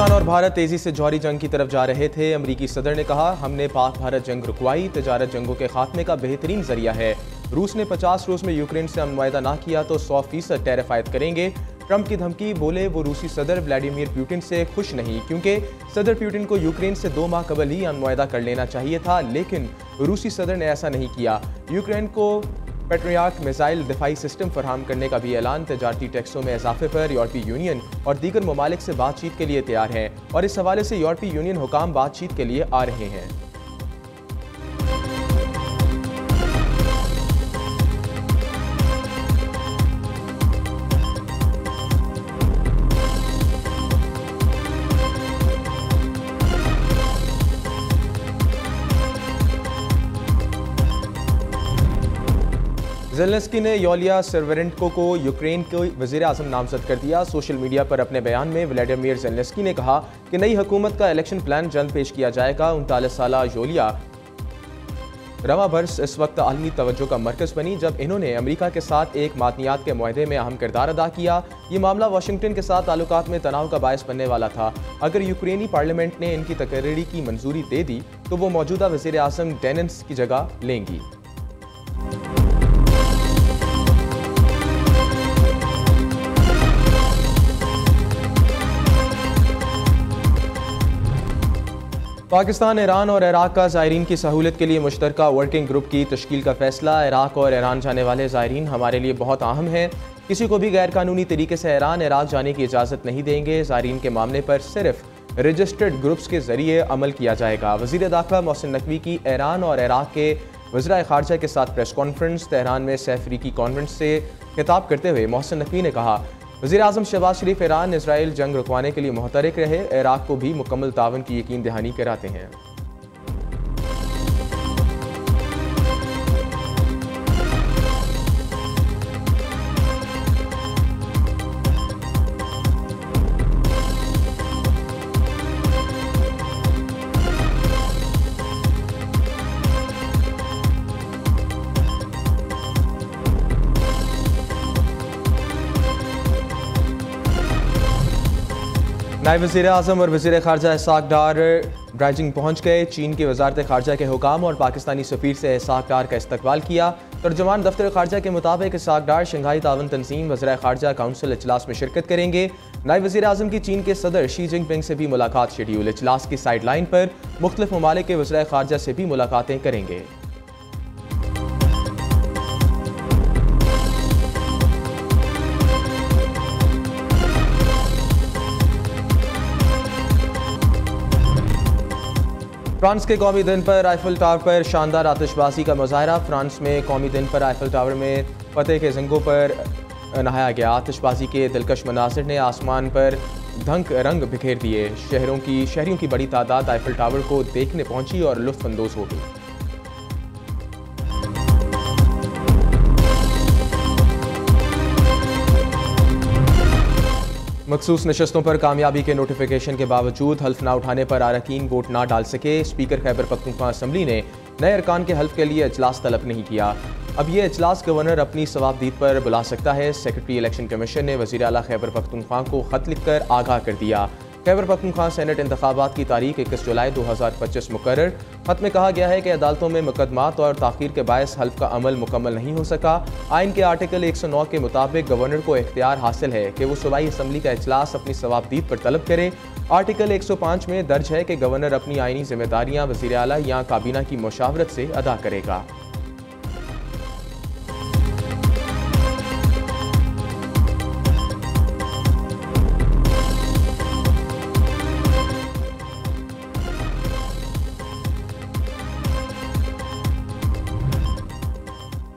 Iran और भारत तेजी से जौहरी जंग की तरफ जा रहे थे। अमरीकी सदर ने कहा, हमने पाक भारत जंग रुकवाई, तजारत जंगों के खात्मे का बेहतरीन जरिया है। रूस ने 50 रोज में यूक्रेन से मुआहदा ना किया तो 100% टैरिफ आयद करेंगे। ट्रंप की धमकी, बोले वो रूसी सदर व्लादिमीर पुतिन से खुश नहीं, क्योंकि सदर पुतिन को यूक्रेन से 2 माह कबल ही मुआहदा कर लेना चाहिए था, लेकिन रूसी सदर ने ऐसा नहीं किया। यूक्रेन को पेट्रियार्क मिसाइल दिफाई सिस्टम फराहम करने का भी ऐलान। तजारती टैक्सों में इजाफे पर यूरोपीय यूनियन और दीगर ममालिक से बातचीत के लिए तैयार हैं और इस हवाले से यूरोपीय यूनियन हुकाम बातचीत के लिए आ रहे हैं। ज़ेलेंस्की ने योलिया सेवेरेंको को यूक्रेन के वज़ीर आज़म नामज़द कर दिया। सोशल मीडिया पर अपने बयान में व्लादिमीर ज़ेलेंस्की ने कहा कि नई हुकूमत का इलेक्शन प्लान जल्द पेश किया जाएगा। 39 साला योलिया रवाबर्स इस वक्त आलमी तवज्जो का मरकज़ बनी जब इन्होंने अमेरिका के साथ एक मादनियात के मुआहदे में अहम किरदार अदा किया। ये मामला वाशिंगटन के साथ ताल्लुकात में तनाव का बायस बनने वाला था। अगर यूक्रेनी पार्लियामेंट ने इनकी तकरीरी की मंजूरी दे दी तो वो मौजूदा वज़ीर आज़म डेनिस की जगह लेंगी। पाकिस्तान, ईरान और इराक का ज़ायरीन की सहूलत के लिए मुश्तरका वर्किंग ग्रुप की तश्कील का फैसला। इराक और ईरान जाने वाले ज़ायरीन हमारे लिए बहुत अहम हैं। किसी को भी गैर कानूनी तरीके से ईरान इराक जाने की इजाज़त नहीं देंगे। ज़ायरीन के मामले पर सिर्फ रजिस्टर्ड ग्रुप्स के जरिए अमल किया जाएगा। वज़ीर दाखिला मोहसिन नकवी की ईरान और इराक के वज़ीर ख़ारजा के साथ प्रेस कॉन्फ्रेंस। तेहरान में सैफरीकी कॉन्फ्रेंस से खिताब करते हुए मोहसिन नकवी ने कहा, वज़ीर आज़म शहबाज शरीफ ईरान इसराइल जंग रुकवाने के लिए मुहतरिक रहे, इराक को भी मुकम्मल तावन की यकीन दहानी कराते हैं। नायब वज़ीर आज़म और वज़ीर ख़ारजा इसहाक़ डार ब्राइजिंग पहुँच गए। चीन की वज़ारत ख़ारजा के हुकाम और पाकिस्तानी सफ़ीर से इसहाक़ डार का इस्तकबाल किया। तर्जुमान दफ्तर ख़ारजा के मुताबिक इसहाक़ डार शंघाई तावन तंजीम वज़ीर ख़ारजा काउंसिल इजलास में शिरकत करेंगे। नायब वज़ीर आज़म की चीन के सदर शी जिनपिंग से भी मुलाकात शेड्यूल। इजलास की साइड लाइन पर मुख्तलिफ ममालिक के वज़ीर ख़ारजा से भी मुलाकातें करेंगे। फ्रांस के कौमी दिन पर आईफल टावर पर शानदार आतिशबाजी का मुजाहरा। फ्रांस में कौमी दिन पर आईफल टावर में फतेह के जंगों पर नहाया गया। आतिशबाजी के दिलकश मनाजिर ने आसमान पर धंक रंग बिखेर दिए। शहरियों की बड़ी तादाद आईफल टावर को देखने पहुंची और लुत्फ अंदोज हो गई। मखसूस नशस्तों पर कामयाबी के नोटिफिकेशन के बावजूद हल्फ ना उठाने पर अरकान वोट ना डाल सके। स्पीकर खैबर पख्तूनख्वा असम्बली ने नए अरकान के हल्फ के लिए इजलास तलब नहीं किया। अब ये इजलास गवर्नर अपनी सवाबदीद पर बुला सकता है। सेक्रेटरी इलेक्शन कमीशन ने वज़ीर आला खैबर पख्तूनख्वा को खत लिखकर आगाह कर दिया। खैबर पख्तूनख्वा सेनेट इंतखाबात की तारीख 21 जुलाई 2025 मुकर्रर। खत में कहा गया है कि अदालतों में मुकदमात और ताख़ीर के बायस हल्फ का अमल मुकम्मल नहीं हो सका। आइन के आर्टिकल 109 के मुताबिक गवर्नर को इख्तियार हासिल है कि वो सूबाई असम्बली का इजलास अपनी सवाबदीद पर तलब करे। आर्टिकल 105 में दर्ज है कि गवर्नर अपनी आइनी जिम्मेदारियाँ वज़ीर आला या काबीना की मुशावरत से अदा करेगा।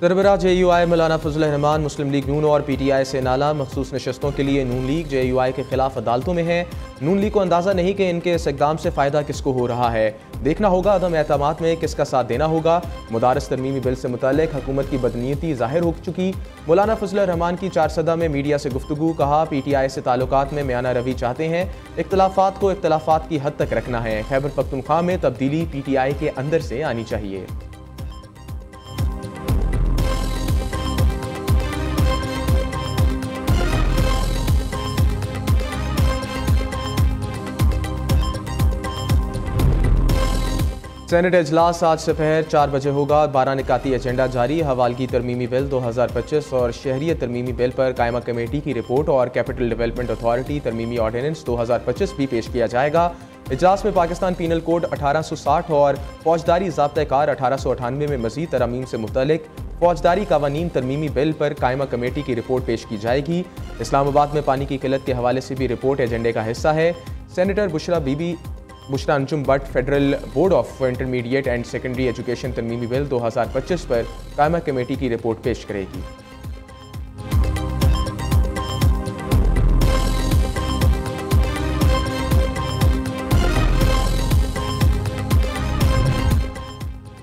सरबराह JUI मौलाना फजल रहमान मुस्लिम लीग नून और PTI से नाला। मखसूस नशस्तों के लिए नून लीग JUI के खिलाफ अदालतों में है। नून लीग को अंदाज़ा नहीं कि इनके इस इक़दाम से फ़ायदा किसको हो रहा है। देखना होगा अदम एतमाद में किसका साथ देना होगा। मुदारस तरमीमी बिल से मुतल्लिक़ हुकूमत की बदनीयती ज़ाहिर हो चुकी। मौलाना फजल रहमान की 4 सदा में मीडिया से गुफ्तगू। कहा, PTI से ताल्लुकात में म्याना रवी चाहते हैं। इख्तलाफात को इख्तलाफात की हद तक रखना है। खैबर पख्तूनख्वा में तब्दीली PTI के अंदर से आनी चाहिए। सेनेट इजलास आज दोपहर 4 बजे होगा। 12 निकाती एजेंडा जारी। हवालगी तरमीमी बिल 2025 और शहरियत तरमीमी बिल पर कायमा कमेटी की रिपोर्ट और कैपिटल डेवलपमेंट अथॉरिटी तरमीमी ऑर्डिनेंस 2025 भी पेश किया जाएगा। इजलास में पाकिस्तान पीनल कोड 1860 और फौजदारी ज़ाब्ता कार 1898 में मज़ीद तरमीम से मुतल्लिक फौजदारी कवानीन तरमीमी बिल पर कायमा कमेटी की रिपोर्ट पेश की जाएगी। इस्लामाबाद में पानी की किल्लत के हवाले से भी रिपोर्ट एजेंडे का हिस्सा है। Senator Bushra Anjum Butt federal board of intermediate and secondary education तरमीमी बिल 2025 पर कायमा कमेटी की रिपोर्ट पेश करेगी।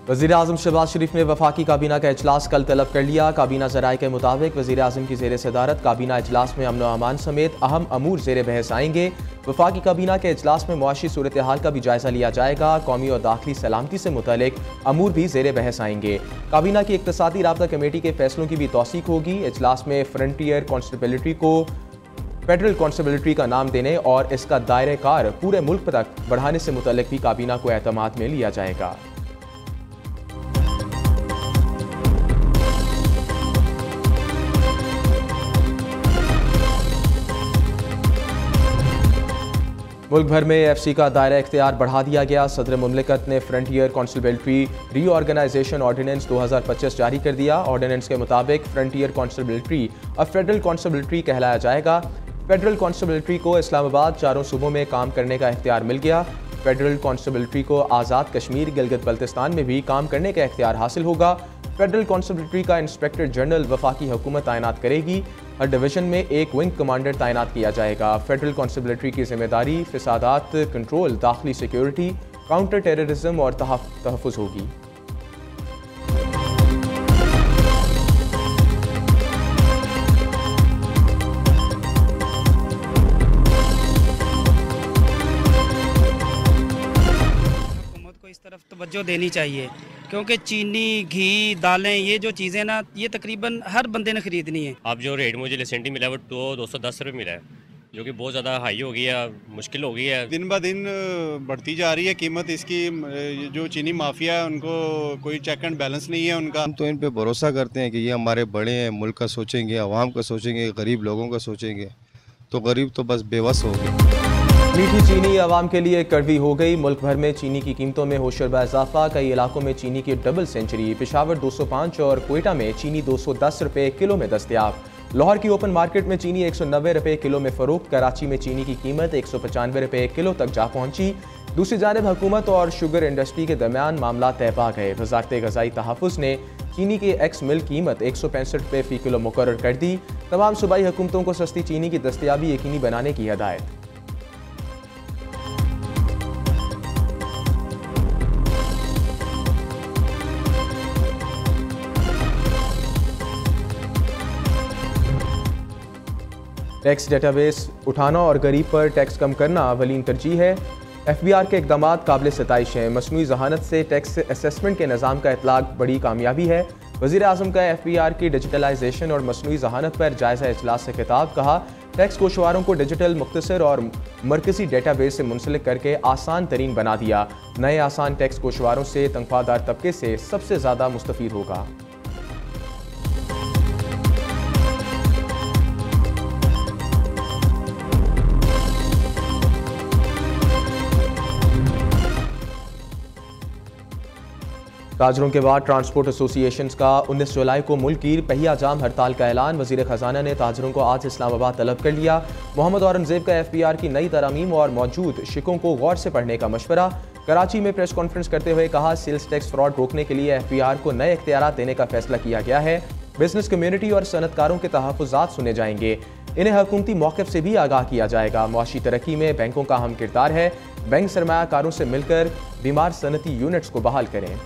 वज़ीर आज़म शहबाज शरीफ ने वफाकी काबीना का इजलास कल तलब कर लिया। काबीना ज़राए के मुताबिक वज़ीर आज़म की ज़ेर सदारत काबीना इजलास में अमन व अमान समेत अहम अमूर ज़ेर बहस आएंगे। वफाकी काबीना के इजलास में मुआशी सूरत हाल का भी जायज़ा लिया जाएगा। कौमी और दाखिली सलामती से मुतल्लिक अमूर भी ज़ेर बहस आएंगे। काबीना की इक़्तिसादी राब्ता कमेटी के फैसलों की भी तौसीक होगी। इजलास में फ्रंटियर कॉन्स्टेबिलिटी को फेडरल कॉन्स्टेबिलिटी का नाम देने और इसका दायरे कार पूरे मुल्क तक बढ़ाने से मुतल्लिक भी काबीना को एतमाद में लिया जाएगा। मुल्क भर में एफसी का दायरा इख्तियार बढ़ा दिया गया। सदर मुमलिकत ने फ्रंटियर कॉन्स्टेबिलिटी रीऑर्गेनाइजेशन ऑर्डिनेंस 2025 जारी कर दिया। ऑर्डिनेंस के मुताबिक फ्रंटियर कॉन्स्टेबिलिटी अब फेडरल कॉन्स्टेबिलिटी कहलाया जाएगा। फेडरल कॉन्स्टेबिलिटी को इस्लामाबाद चारों सूबों में काम करने का इख्तियार मिल गया। फेडरल कॉन्स्टेबिलिटी को आज़ाद कश्मीर गिलगित बल्तिस्तान में भी काम करने का इख्तियार हासिल होगा। फेडरल कॉन्स्टेबिलिटी का इंस्पेक्टर जनरल वफाकी हुकूमत तैनात करेगी। हर डिवीजन में एक विंग कमांडर तैनात किया जाएगा। फेडरल कॉन्स्टेबिलिटी की जिम्मेदारी फिसादात कंट्रोल, दाखिली सिक्योरिटी, काउंटर टेररिज्म और तहफ़्फ़ुज़ होगी। इस तरफ तवज्जो देनी चाहिए क्योंकि चीनी, घी, दालें, ये जो चीज़ें ना, ये तकरीबन हर बंदे ने ख़रीदनी है। अब जो रेट मुझे रिसेंटली मिला वो 210 रुपये मिला है, जो कि बहुत ज़्यादा हाई हो गई है, मुश्किल हो गई है। दिन ब दिन बढ़ती जा रही है कीमत इसकी। जो चीनी माफिया है उनको कोई चेक एंड बैलेंस नहीं है उनका। हम तो इन पे भरोसा करते हैं कि ये हमारे बड़े हैं, मुल्क का सोचेंगे, आवाम का सोचेंगे, गरीब लोगों का सोचेंगे। तो गरीब तो बस बेबस हो गए। मीठी चीनी आवाम के लिए कड़वी हो गई। मुल्क भर में चीनी की कीमतों में होशरबा इजाफा। कई इलाकों में चीनी की डबल सेंचुरी। पेशावर 205 और कोयटा में चीनी 210 रुपये किलो में दस्तयाब। लाहौर की ओपन मार्केट में चीनी 190 रुपये किलो में फरोख्त। कराची में चीनी की कीमत 195 रुपये किलो तक जा पहुंची। दूसरी जानिब हुकूमत और शुगर इंडस्ट्री के दरमियान मामला तय पा गए। वजारत ग़ज़ाई तहफ़्फ़ुज़ ने चीनी की एक्स मिल कीमत 165 रुपये फ़ी किलो मुकर्रर कर दी। तमाम सूबाई हुकूमतों को सस्ती चीनी की दस्तयाबी यकीनी बनाने की हदायत। टैक्स डेटाबेस उठाना और गरीब पर टैक्स कम करना अवलीन तरजीह है। FBR के इक़दाम काबिल सताइश हैं। मसनूई ज़हानत से टैक्स असेसमेंट के निज़ाम का इतलाक़ बड़ी कामयाबी है। वज़ीर आज़म का FBR की डिजिटलाइजेशन और मसनूई ज़हानत पर जायज़ा इजलास से खिताब। कहा, टैक्स कोशवारों को डिजिटल, मुख्तसर और मरकज़ी डेटाबेस से मुंसलिक करके आसान तरीन बना दिया। नए आसान टैक्स कोशवारों से तनख्वाहदार तबके से सबसे ज़्यादा मुस्तफ़ीद होगा। ताजरों के बाद ट्रांसपोर्ट एसोसिएशंस का 19 जुलाई को मुल्क की पहिया जाम हड़ताल का ऐलान। वज़ीर ख़जाना ने ताजरों को आज इस्लामाबाद तलब कर लिया। मोहम्मद औरंगज़ेब का FBR की नई तरामीम और मौजूद शिकों को गौर से पढ़ने का मशवरा। कराची में प्रेस कॉन्फ्रेंस करते हुए कहा, सेल्स टैक्स फ्रॉड रोकने के लिए FBR को नए इख्तियारात देने का फैसला किया गया है। बिजनेस कम्युनिटी और सनतकारों के तहफ़्फ़ुज़ात सुने जाएंगे। इन्हें हुकूमती मौक़िफ़ से भी आगाह किया जाएगा। मुआशी तरक्की में बैंकों का अहम किरदार है। बैंक सरमायाकारों से मिलकर बीमार सनती यूनिट्स को बहाल करें।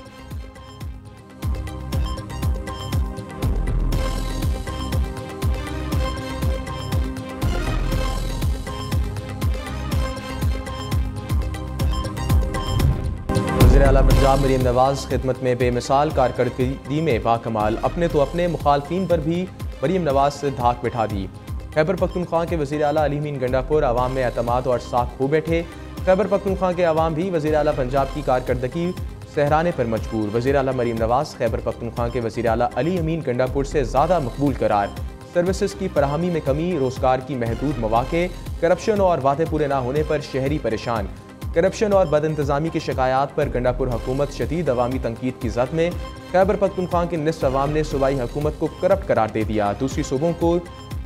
आला पंजाब मरीम नवाज खिदमत में बेमिसाल, कारकर्दगी में बाकमाल। अपने तो अपने मुखालफीन पर भी मरीम नवाज से धाक बिठा दी। खैबर पख्तूनख्वा के वज़ीर आला अली मीन गंडापुर आवाम में एतमाद और साख खो बैठे। खैबर पख्तूनख्वा के अवाम भी वज़ीर आला पंजाब की कारकर्दगी सहराने पर मजबूर। वज़ीर आला मरीम नवाज खैबर पख्तूनख्वा के वज़ीर आला अली अमीन गंडापुर से ज़्यादा मकबूल करार। सर्विसेज की फराहमी में कमी, रोज़गार की महदूद मौक़े, करप्शन और वादे पूरे ना होने पर शहरी परेशान। करप्शन और बदइंतज़ामी की शिकायत पर गंडापुर हुकूमत शदीद अवामी तनकीद की जद में। खैबर पख्तूनख्वा की निस्फ अवाम ने सूबाई हुकूमत को करप्ट करार दे दिया। दूसरी सूबों को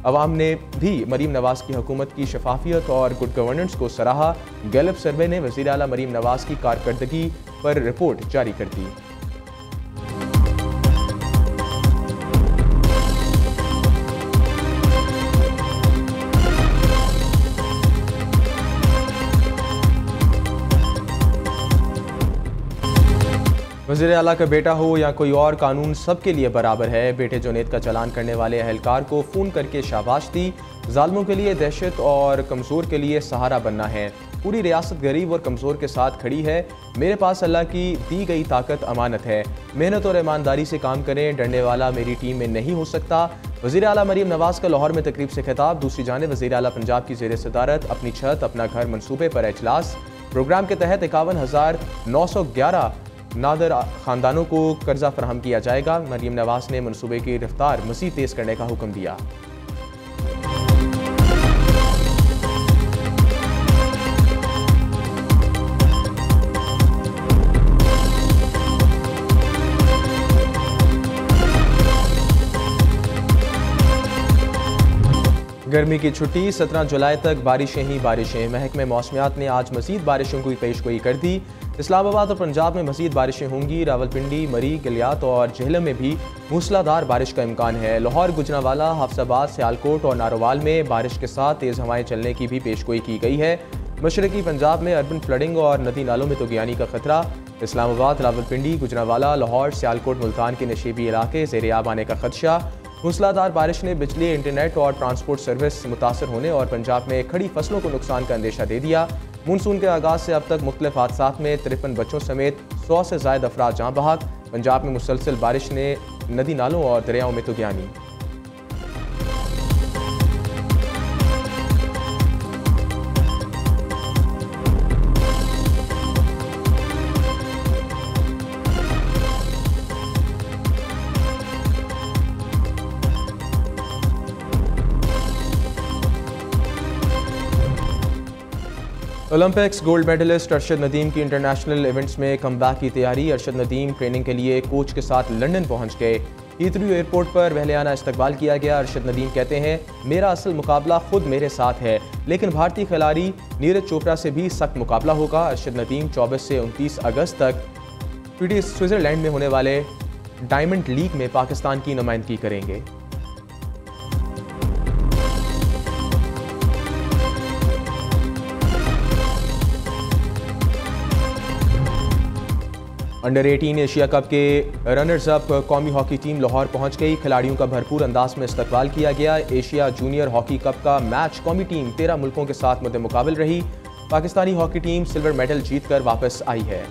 अवाम ने भी मरीम नवाज की हुकूमत की शफाफियत और गुड गवर्नेंस को सराहा। गैलप सर्वे ने वज़ीर आला मरीम नवाज की कारकर्दगी पर रिपोर्ट जारी कर दी। वज़ीर आला का बेटा हो या कोई और, कानून सबके लिए बराबर है। बेटे जुनैद का चलान करने वाले अहलकार को फ़ोन करके शाबाश दी। जालिमों के लिए दहशत और कमज़ोर के लिए सहारा बनना है। पूरी रियासत गरीब और कमज़ोर के साथ खड़ी है। मेरे पास अल्लाह की दी गई ताकत अमानत है। मेहनत और ईमानदारी से काम करें। डरने वाला मेरी टीम में नहीं हो सकता। वज़ीर आला मरीम नवाज का लाहौर में तकरीब से खिताब। दूसरी जानिब वज़ीर आला पंजाब की ज़ेर सदारत अपनी छत अपना घर मनसूबे पर इजलास। प्रोग्राम के तहत 51,911 नादर ख़ानदानों को कर्जा फराहम किया जाएगा। मरीम नवाज ने मनसूबे की रफ्तार मज़ीद तेज़ करने का हुक्म दिया। गर्मी की छुट्टी 17 जुलाई तक बारिशें ही बारिशें। महकमे मौसमियात ने आज मज़ीद बारिशों की पेशगोई कर दी। इस्लामाबाद और पंजाब में मज़ीद बारिशें होंगी। रावलपिंडी, मरी, गलियात और झेलम में भी मूसलाधार बारिश का इम्कान है। लाहौर, गुजरांवाला, हाफसाबाद, सियालकोट और नारोवाल में बारिश के साथ तेज़ हवाएं चलने की भी पेशगोई की गई है। मशरकी पंजाब में अर्बन फ्लडिंग और नदी नालों में तुगयानी का खतरा। इस्लामाबाद, रावलपिंडी, गुजरांवाला, लाहौर, सियालकोट, मुल्तान के नशीबी इलाके ज़ेर-ए-आब आने का खदशा। मूसलाधार बारिश ने बिजली, इंटरनेट और ट्रांसपोर्ट सर्विस मुतासर होने और पंजाब में खड़ी फसलों को नुकसान का अंदेशा दे दिया। मानसून के आगाज़ से अब तक मुख्तलिफ हादसात में 53 बच्चों समेत 100 से ज़ायद अफराद जाँ बहक। पंजाब में मुसलसल बारिश ने नदी नालों और दरियाओं में तुगयानी। Olympics gold medalist Arshad Nadeem की इंटरनेशनल इवेंट्स में कमबैक की तैयारी। अरशद नदीम ट्रेनिंग के लिए कोच के साथ लंदन पहुंच गए। हीथ्रो एयरपोर्ट पर वहलियाना इस्तकबाल किया गया। अरशद नदीम कहते हैं, मेरा असल मुकाबला खुद मेरे साथ है, लेकिन भारतीय खिलाड़ी नीरज चोपड़ा से भी सख्त मुकाबला होगा। अरशद नदीम 24 से 29 अगस्त तक स्विट्ज़रलैंड में होने वाले डायमंड लीग में पाकिस्तान की नुमाइंदगी करेंगे। अंडर 18 एशिया कप के रनर्स अप कौमी हॉकी टीम लाहौर पहुंच गई। खिलाड़ियों का भरपूर अंदाज में इस्तकबाल किया गया। एशिया जूनियर हॉकी कप का मैच कौमी टीम 13 मुल्कों के साथ मुकाबल रही। Pakistani hockey team silver medal जीतकर वापस आई है।